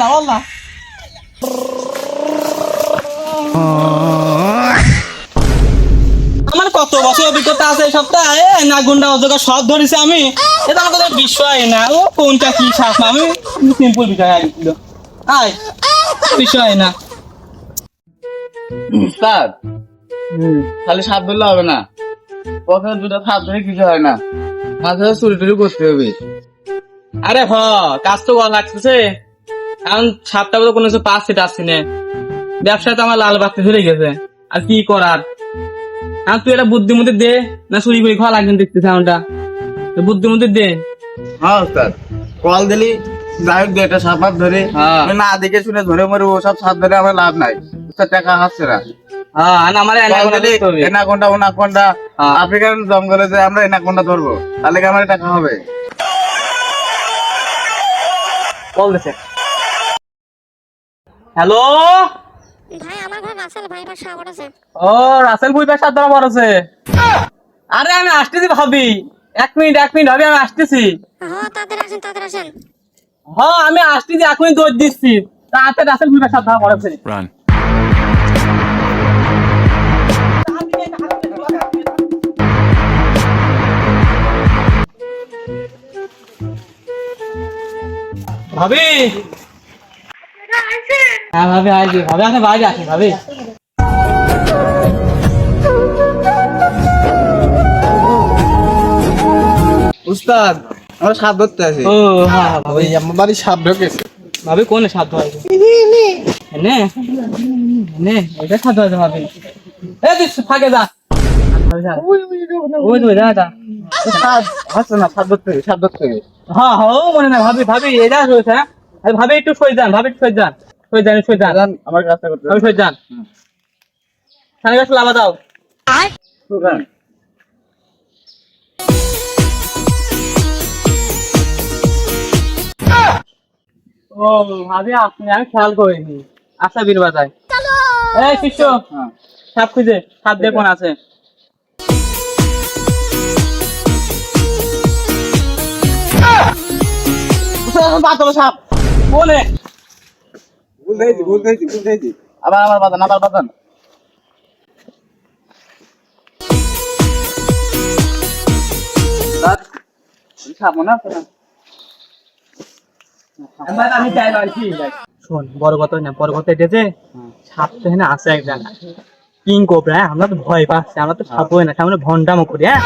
না বললা আমার কত বছর অভিজ্ঞতা আছে সপ্তাহে না গুন্ডা অজগর সব ধরেছি আমি। এটা আমার কথা বিষয় না, ও কোনটা কি সাপ আমি সিম্পল বিষয় আগেছিল আয় বিষয় না। উস্তাদ খালি সাপ ধরলে হবে না, পকেটে দুটো সাপ ধরে কিছু হয় না, মাঝে মাঝে চুরি টুরি করতে হবে। আরে কাজ তো ভালো লাগতেছে, এখন সাতটা বলে কোনো কিছু পাচ্ছি টাচ্ছি না, ব্যবসায় তো আমার লাল বাতি ধরে গেছে, আর কি করার। আর তুই একটা বুদ্ধিমতি দে, না চুরি করে খাওয়া লাগবে দেখতেছে এমনটা, বুদ্ধিমতি দে। হ্যাঁ উস্তাদ, কল দিলি যাই হোক একটা সাপ ফাপ ধরে, হ্যাঁ। আমি না দেখে শুনে ধরে মরে ওসব সাপ ধরে আমার লাভ নাই, উস্তাদ টাকা হাসছে না। হ্যাঁ আর আমার কল দিলি এনাকোন্ডা ওনাকোন্ডা আফ্রিকান জঙ্গলে যে আমরা এনাকোন্ডা ধরবো, তাহলে কি আমার টাকা হবে? কল দিছে। হ্যালো ভাই আমার ঘরে রাসেল ভাই বাসা আমার আছে। ও রাসেল ভুই পেশার দ্বারা বড় আছে। আরে আমি আসতেছি ভাবি, এক মিনিট ভাবি আমি আসতেছি। হ্যাঁ তাদের আসেন। হ্যাঁ আমি আসতেছি, এখনই দৌড় দিচ্ছি, তাতে রাসেল ভুই পেশার দ্বারা বড় আছে। ভাবি হ্যাঁ ভাবি আইজি, ভাবি আপনি বাইরে আসেন ভাবি। উস্তাদ আমরা সাপ ধরতে আছি। ও হ্যাঁ ভাবি আমার বাড়ি সাপ ঢোকেছে। ভাবি কোন সাধ্য আছে নে নে এটা সাধ্য আছে ভাবি। এ তুই ফাঁকে যা, ওই যা যা। সাপ হাসছে না, সাপ ধরতে হবে, সাপ ধরতে হবে। হ্যাঁ হ্যাঁ ও মনে না ভাবি, ভাবি এটা রয়েছে। হ্যাঁ আরে ভাবি একটু সই যান, ভাবি একটু সই যান, সই যান জান, আমার কাজটা করতে ভাবি সই যান। সামনে গাছ লাভা দাও। হবে। ও ভাবি আপনি, আমি খেয়াল করিনি। আচ্ছা বীর বাজায় এই শিষ্য হ্যাঁ সাপ খুঁজে, সাপ দিয়ে কোন আছে। পাতলা সাপ। বলে ভুল খেয়েছি। আবার বাঁধান। সাপ মনে আছে না? আমি চাই বাড়ছি। শোন বড় কথা না, বড় কথা এটেছে সাপ তো এখানে আছে এক জায়গায়, কিং কোবরা। আমরা তো ভয় পাচ্ছি, আমরা তো সাপ হয় না, সামনে ভন্ডামো করি। হ্যাঁ